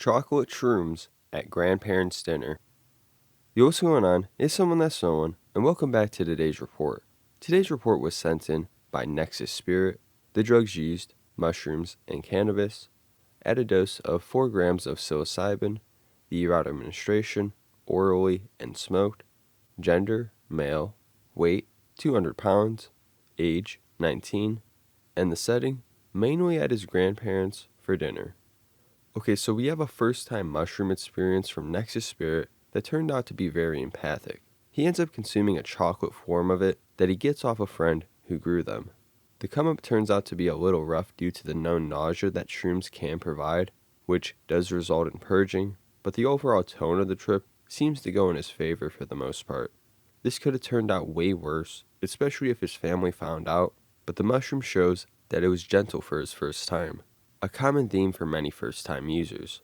Chocolate shrooms at grandparents' dinner. Yo, what's going on? It's someone that's someone, and welcome back to today's report. Today's report was sent in by Nexus Spirit. The drugs used, mushrooms and cannabis, at a dose of 4 grams of psilocybin, the route of administration, orally and smoked, gender, male, weight, 200 pounds, age, 19, and the setting, mainly at his grandparents' for dinner. Okay, so we have a first-time mushroom experience from Nexus Spirit that turned out to be very empathic. He ends up consuming a chocolate form of it that he gets off a friend who grew them. The come-up turns out to be a little rough due to the known nausea that shrooms can provide, which does result in purging, but the overall tone of the trip seems to go in his favor for the most part. This could have turned out way worse, especially if his family found out, but the mushroom shows that it was gentle for his first time, a common theme for many first-time users.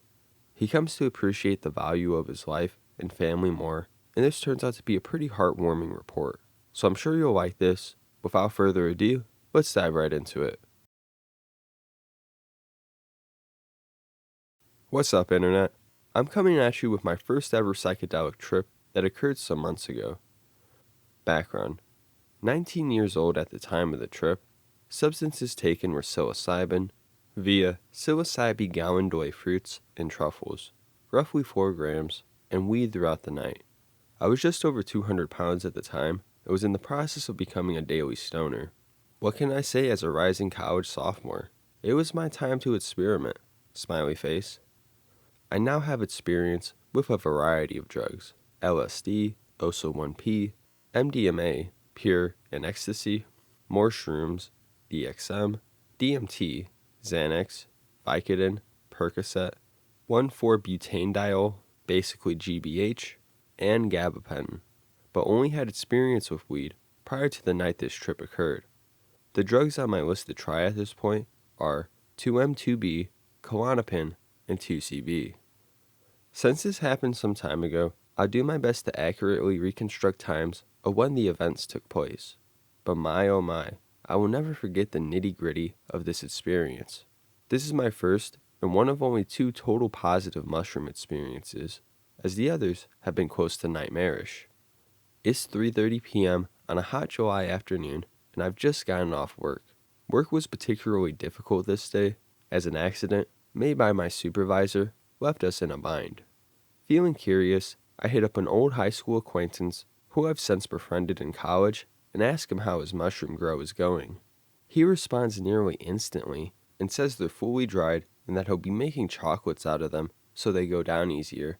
He comes to appreciate the value of his life and family more, and this turns out to be a pretty heartwarming report. So I'm sure you'll like this. Without further ado, let's dive right into it. What's up, Internet? I'm coming at you with my first ever psychedelic trip that occurred some months ago. Background: 19 years old at the time of the trip, substances taken were psilocybin, via psilocybe gallandoy fruits and truffles, roughly 4 grams, and weed throughout the night. I was just over 200 pounds at the time and was in the process of becoming a daily stoner. What can I say as a rising college sophomore? It was my time to experiment. Smiley face. I now have experience with a variety of drugs: LSD, OSO-1P, MDMA, pure and ecstasy, more shrooms, DXM, DMT, Xanax, Vicodin, Percocet, 1,4-butanediol, basically GBH, and gabapentin, but only had experience with weed prior to the night this trip occurred. The drugs on my list to try at this point are 2M2B, Klonopin, and 2CB. Since this happened some time ago, I'll do my best to accurately reconstruct times of when the events took place. But my oh my, I will never forget the nitty-gritty of this experience. This is my first and one of only 2 total positive mushroom experiences, as the others have been close to nightmarish. It's 3:30 p.m. on a hot July afternoon, and I've just gotten off work. Work was particularly difficult this day, as an accident made by my supervisor left us in a bind. Feeling curious, I hit up an old high school acquaintance who I've since befriended in college and ask him how his mushroom grow is going. He responds nearly instantly and says they're fully dried and that he'll be making chocolates out of them so they go down easier.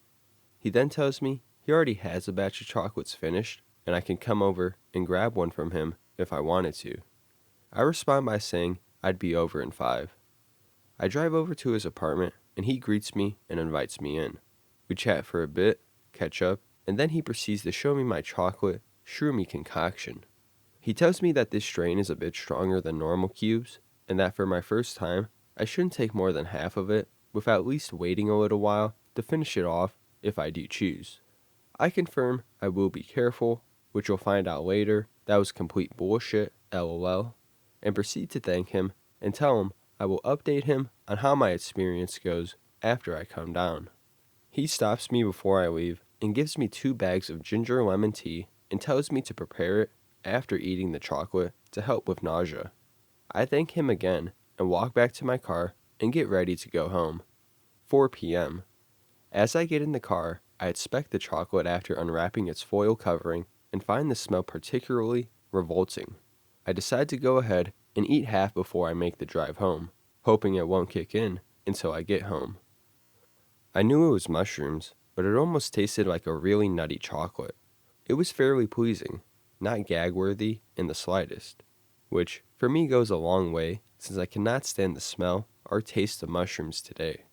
He then tells me he already has a batch of chocolates finished and I can come over and grab one from him if I wanted to. I respond by saying I'd be over in 5. I drive over to his apartment and he greets me and invites me in. We chat for a bit, catch up, and then he proceeds to show me my chocolate shroomy concoction. He tells me that this strain is a bit stronger than normal cubes, and that for my first time, I shouldn't take more than half of it, with at least waiting a little while to finish it off if I do choose. I confirm I will be careful, which you'll find out later that was complete bullshit, lol, and proceed to thank him and tell him I will update him on how my experience goes after I come down. He stops me before I leave and gives me 2 bags of ginger lemon tea and tells me to prepare it after eating the chocolate to help with nausea. I thank him again and walk back to my car and get ready to go home. 4 p.m. As I get in the car, I inspect the chocolate after unwrapping its foil covering and find the smell particularly revolting. I decide to go ahead and eat half before I make the drive home, hoping it won't kick in until I get home. I knew it was mushrooms, but it almost tasted like a really nutty chocolate. It was fairly pleasing, not gag-worthy in the slightest, which for me goes a long way since I cannot stand the smell or taste of mushrooms today.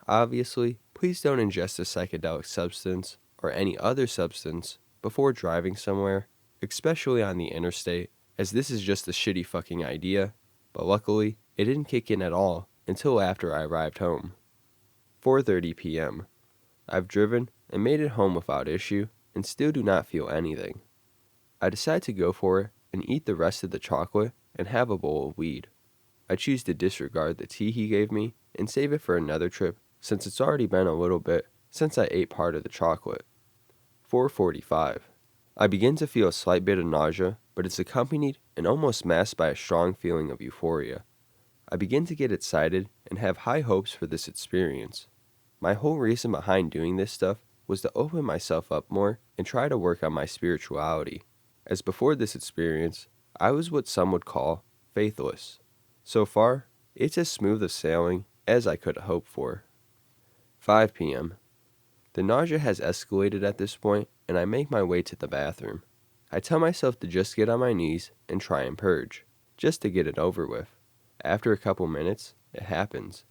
Obviously, please don't ingest a psychedelic substance or any other substance before driving somewhere, especially on the interstate, as this is just a shitty fucking idea, but luckily, it didn't kick in at all until after I arrived home. 4:30 p.m. I've driven and made it home without issue and still do not feel anything. I decide to go for it and eat the rest of the chocolate and have a bowl of weed. I choose to disregard the tea he gave me and save it for another trip since it's already been a little bit since I ate part of the chocolate. 4:45. I begin to feel a slight bit of nausea, but it's accompanied and almost masked by a strong feeling of euphoria. I begin to get excited and have high hopes for this experience. My whole reason behind doing this stuff was to open myself up more and try to work on my spirituality, as before this experience, I was what some would call faithless. So far, it's as smooth a sailing as I could hope for. 5 p.m. The nausea has escalated at this point, and I make my way to the bathroom. I tell myself to just get on my knees and try and purge, just to get it over with. After a couple minutes, it happens.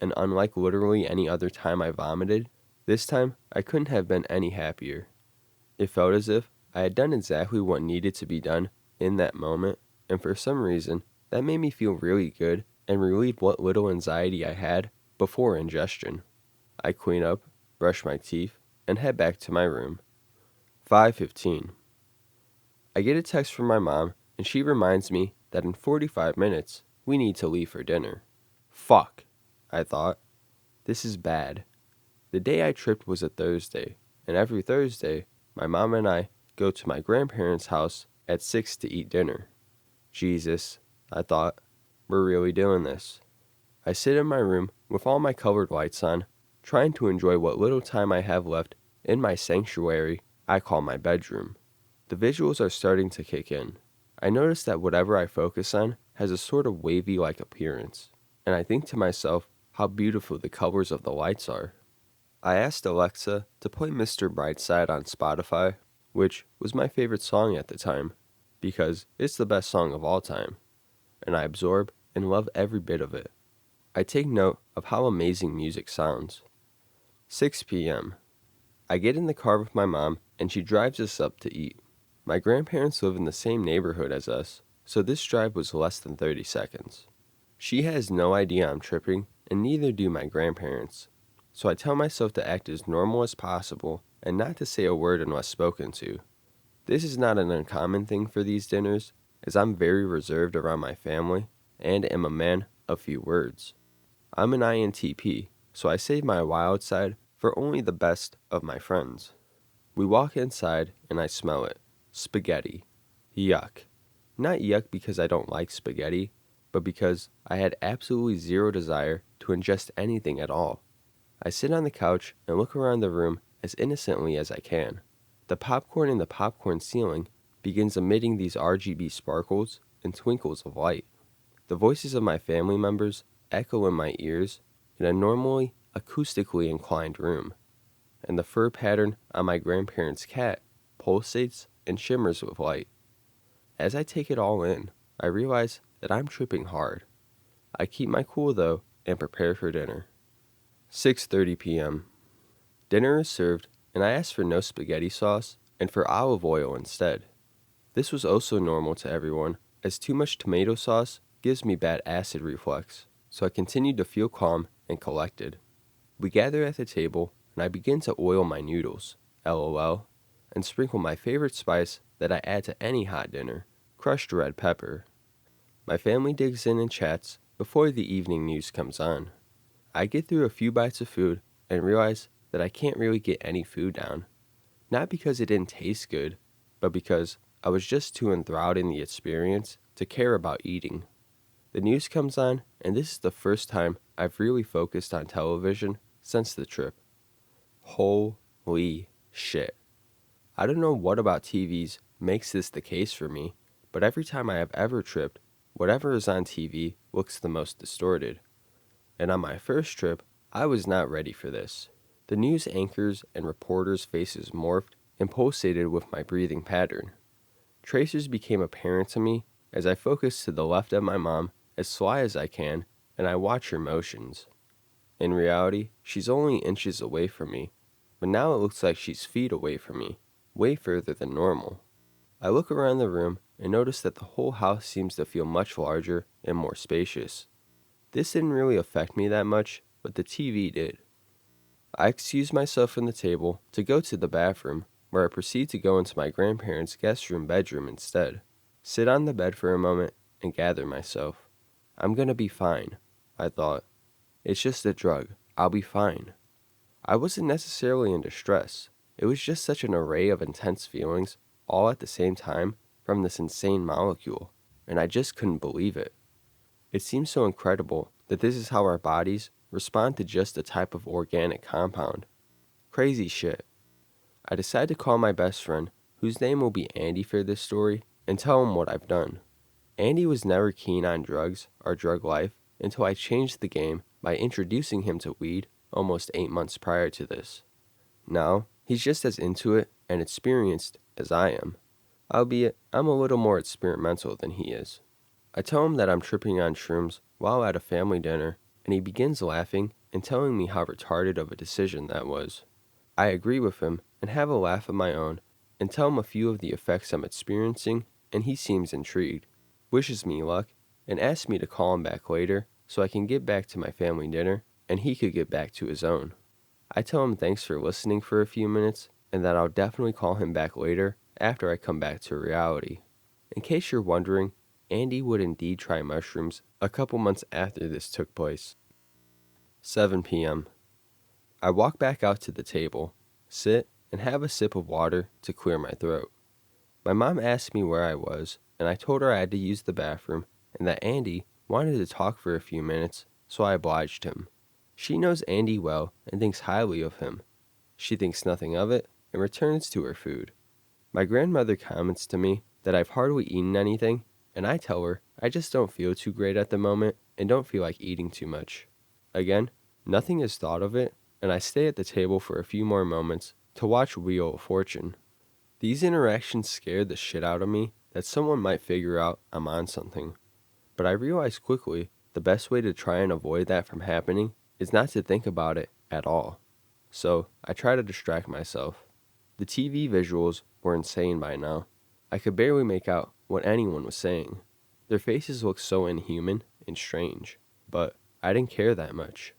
And unlike literally any other time I vomited, this time I couldn't have been any happier. It felt as if I had done exactly what needed to be done in that moment, and for some reason, that made me feel really good and relieved what little anxiety I had before ingestion. I clean up, brush my teeth, and head back to my room. 5:15. I get a text from my mom, and she reminds me that in 45 minutes, we need to leave for dinner. Fuck, I thought. This is bad. The day I tripped was a Thursday, and every Thursday, my mom and I go to my grandparents' house at 6 to eat dinner. Jesus, I thought, we're really doing this. I sit in my room with all my colored lights on, trying to enjoy what little time I have left in my sanctuary I call my bedroom. The visuals are starting to kick in. I notice that whatever I focus on has a sort of wavy-like appearance, and I think to myself how beautiful the colors of the lights are. I asked Alexa to play Mr. Brightside on Spotify, which was my favorite song at the time, because it's the best song of all time, and I absorb and love every bit of it. I take note of how amazing music sounds. 6 p.m. I get in the car with my mom, and she drives us up to eat. My grandparents live in the same neighborhood as us, so this drive was less than 30 seconds. She has no idea I'm tripping, and neither do my grandparents, so I tell myself to act as normal as possible and not to say a word unless spoken to. This is not an uncommon thing for these dinners, as I'm very reserved around my family and am a man of few words. I'm an INTP, so I save my wild side for only the best of my friends. We walk inside and I smell it. Spaghetti. Yuck. Not yuck because I don't like spaghetti, but because I had absolutely zero desire to ingest anything at all. I sit on the couch and look around the room as innocently as I can. The popcorn in the popcorn ceiling begins emitting these RGB sparkles and twinkles of light. The voices of my family members echo in my ears in a normally acoustically inclined room, and the fur pattern on my grandparents' cat pulsates and shimmers with light. As I take it all in, I realize that I'm tripping hard. I keep my cool though and prepare for dinner. 6:30 p.m. Dinner is served, and I ask for no spaghetti sauce and for olive oil instead. This was also normal to everyone, as too much tomato sauce gives me bad acid reflux, so I continued to feel calm and collected. We gather at the table, and I begin to oil my noodles, LOL, and sprinkle my favorite spice that I add to any hot dinner, crushed red pepper. My family digs in and chats before the evening news comes on. I get through a few bites of food and realize that I can't really get any food down. Not because it didn't taste good, but because I was just too enthralled in the experience to care about eating. The news comes on, and this is the first time I've really focused on television since the trip. Holy shit. I don't know what about TVs makes this the case for me, but every time I have ever tripped, whatever is on TV looks the most distorted. And on my first trip, I was not ready for this. The news anchors and reporters' faces morphed and pulsated with my breathing pattern. Tracers became apparent to me as I focused to the left of my mom as sly as I can, and I watch her motions. In reality, she's only inches away from me, but now it looks like she's feet away from me, way further than normal. I look around the room and notice that the whole house seems to feel much larger and more spacious. This didn't really affect me that much, but the TV did. I excuse myself from the table to go to the bathroom, where I proceed to go into my grandparents' guest room bedroom instead, sit on the bed for a moment, and gather myself. I'm gonna be fine, I thought. It's just a drug. I'll be fine. I wasn't necessarily in distress. It was just such an array of intense feelings, all at the same time, from this insane molecule, and I just couldn't believe it. It seems so incredible that this is how our bodies respond to just a type of organic compound. Crazy shit. I decide to call my best friend, whose name will be Andy for this story, and tell him what I've done. Andy was never keen on drugs or drug life until I changed the game by introducing him to weed almost 8 months prior to this. Now, he's just as into it and experienced as I am, albeit I'm a little more experimental than he is. I tell him that I'm tripping on shrooms while at a family dinner, and he begins laughing and telling me how retarded of a decision that was. I agree with him and have a laugh of my own and tell him a few of the effects I'm experiencing, and he seems intrigued, wishes me luck, and asks me to call him back later so I can get back to my family dinner and he could get back to his own. I tell him thanks for listening for a few minutes and that I'll definitely call him back later after I come back to reality. In case you're wondering, Andy would indeed try mushrooms a couple months after this took place. 7 p.m. I walk back out to the table, sit, and have a sip of water to clear my throat. My mom asked me where I was, and I told her I had to use the bathroom and that Andy wanted to talk for a few minutes, so I obliged him. She knows Andy well and thinks highly of him. She thinks nothing of it and returns to her food. My grandmother comments to me that I've hardly eaten anything, and I tell her I just don't feel too great at the moment and don't feel like eating too much. Again, nothing is thought of it, and I stay at the table for a few more moments to watch Wheel of Fortune. These interactions scared the shit out of me that someone might figure out I'm on something. But I realized quickly the best way to try and avoid that from happening is not to think about it at all. So I try to distract myself. The TV visuals were insane by now. I could barely make out what anyone was saying. Their faces looked so inhuman and strange, but I didn't care that much.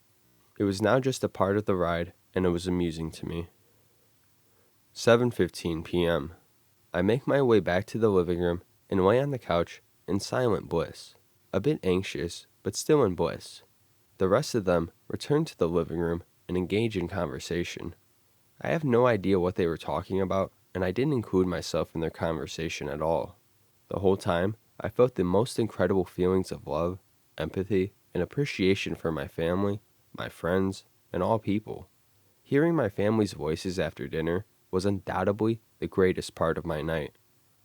It was now just a part of the ride, and it was amusing to me. 7:15 p.m. I make my way back to the living room and lay on the couch in silent bliss, a bit anxious, but still in bliss. The rest of them return to the living room and engage in conversation. I have no idea what they were talking about, and I didn't include myself in their conversation at all. The whole time, I felt the most incredible feelings of love, empathy, and appreciation for my family, my friends, and all people. Hearing my family's voices after dinner was undoubtedly the greatest part of my night.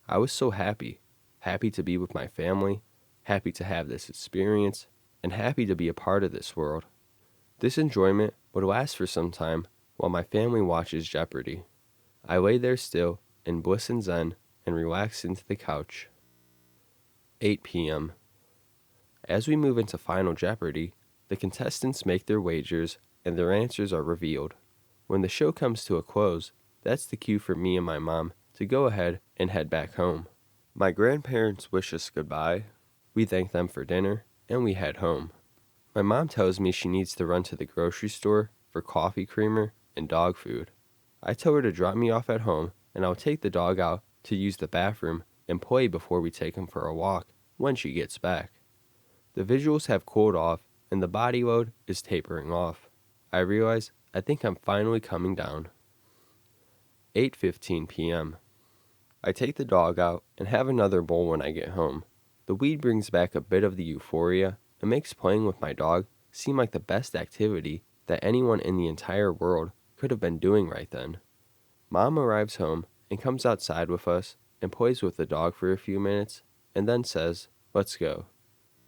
I was so happy to be with my family, happy to have this experience, and happy to be a part of this world. This enjoyment would last for some time while my family watches Jeopardy. I lay there still, in bliss and zen, and relax into the couch. 8 p.m. As we move into Final Jeopardy, the contestants make their wagers and their answers are revealed. When the show comes to a close, that's the cue for me and my mom to go ahead and head back home. My grandparents wish us goodbye, we thank them for dinner, and we head home. My mom tells me she needs to run to the grocery store for coffee creamer and dog food. I tell her to drop me off at home, and I'll take the dog out to use the bathroom and play before we take him for a walk when she gets back. The visuals have cooled off, and the body load is tapering off. I realize I think I'm finally coming down. 8:15 p.m. I take the dog out and have another bowl when I get home. The weed brings back a bit of the euphoria and makes playing with my dog seem like the best activity that anyone in the entire world could have been doing right then. Mom arrives home and comes outside with us and plays with the dog for a few minutes and then says, "Let's go."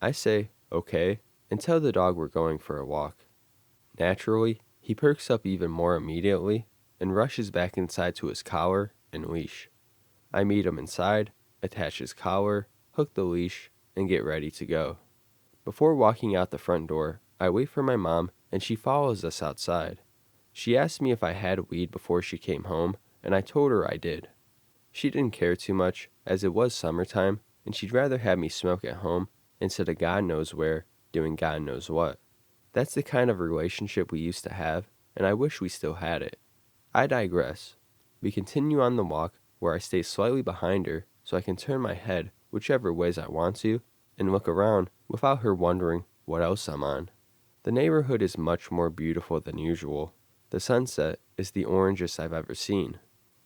I say, "Okay," and tell the dog we're going for a walk. Naturally, he perks up even more immediately and rushes back inside to his collar and leash. I meet him inside, attach his collar, hook the leash, and get ready to go. Before walking out the front door, I wait for my mom and she follows us outside. She asked me if I had weed before she came home, and I told her I did. She didn't care too much, as it was summertime, and she'd rather have me smoke at home instead of God knows where, doing God knows what. That's the kind of relationship we used to have, and I wish we still had it. I digress. We continue on the walk, where I stay slightly behind her so I can turn my head whichever ways I want to, and look around without her wondering what else I'm on. The neighborhood is much more beautiful than usual. The sunset is the orangest I've ever seen.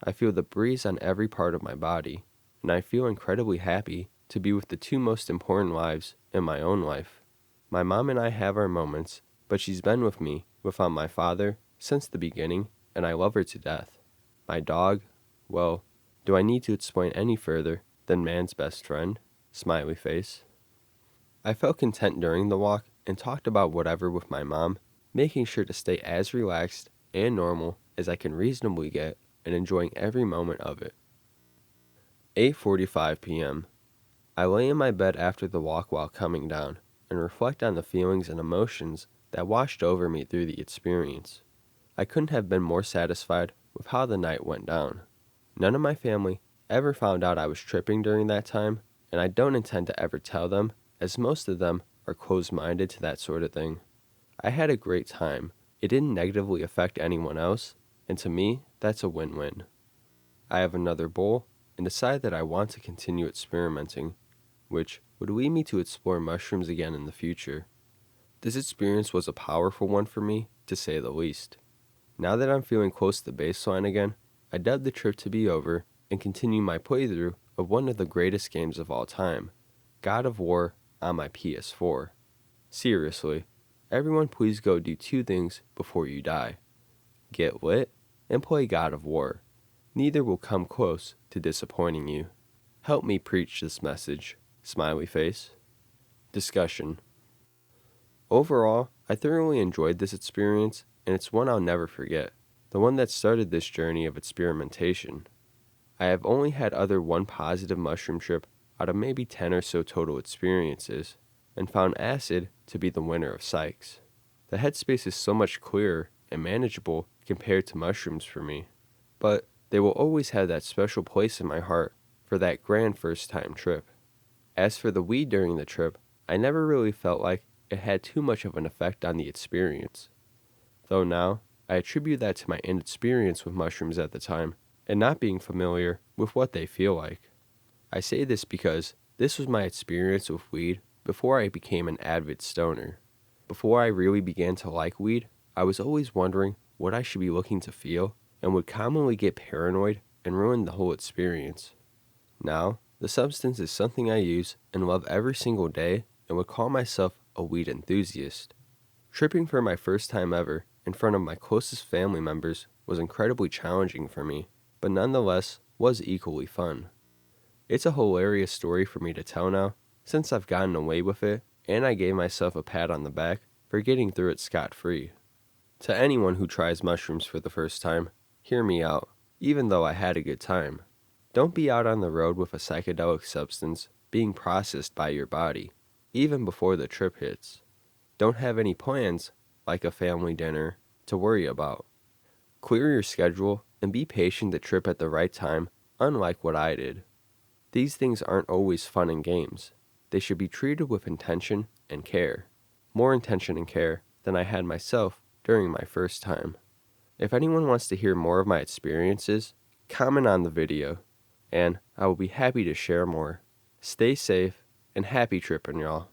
I feel the breeze on every part of my body, and I feel incredibly happy to be with the two most important lives in my own life. My mom and I have our moments, but she's been with me without my father since the beginning, and I love her to death. My dog, well, do I need to explain any further than man's best friend? Smiley face. I felt content during the walk and talked about whatever with my mom, making sure to stay as relaxed and normal as I can reasonably get and enjoying every moment of it. 8:45 p.m. I lay in my bed after the walk while coming down and reflect on the feelings and emotions that washed over me through the experience. I couldn't have been more satisfied with how the night went down. None of my family ever found out I was tripping during that time, and I don't intend to ever tell them, as most of them are closed-minded to that sort of thing. I had a great time. It didn't negatively affect anyone else, and to me, that's a win-win. I have another bowl and decide that I want to continue experimenting, which would lead me to explore mushrooms again in the future. This experience was a powerful one for me, to say the least. Now that I'm feeling close to the baseline again, I doubt the trip to be over and continue my playthrough of one of the greatest games of all time, God of War on my PS4. Seriously, everyone please go do two things before you die. Get lit and play God of War. Neither will come close to disappointing you. Help me preach this message. Smiley face. Discussion. Overall, I thoroughly enjoyed this experience, and it's one I'll never forget, the one that started this journey of experimentation. I have only had other one positive mushroom trip out of maybe 10 or so total experiences, and found acid to be the winner of psychs. The headspace is so much clearer and manageable compared to mushrooms for me, but they will always have that special place in my heart for that grand first time trip. As for the weed during the trip, I never really felt like it had too much of an effect on the experience. Though now, I attribute that to my inexperience with mushrooms at the time, and not being familiar with what they feel like. I say this because this was my experience with weed before I became an avid stoner. Before I really began to like weed, I was always wondering what I should be looking to feel, and would commonly get paranoid and ruin the whole experience. Now, the substance is something I use and love every single day, and would call myself a weed enthusiast. Tripping for my first time ever in front of my closest family members was incredibly challenging for me, but nonetheless was equally fun. It's a hilarious story for me to tell now, since I've gotten away with it, and I gave myself a pat on the back for getting through it scot-free. To anyone who tries mushrooms for the first time, hear me out, even though I had a good time. Don't be out on the road with a psychedelic substance being processed by your body, even before the trip hits. Don't have any plans, like a family dinner, to worry about. Clear your schedule and be patient to trip at the right time, unlike what I did. These things aren't always fun and games. They should be treated with intention and care. More intention and care than I had myself during my first time. If anyone wants to hear more of my experiences, comment on the video, and I will be happy to share more. Stay safe and happy tripping, y'all.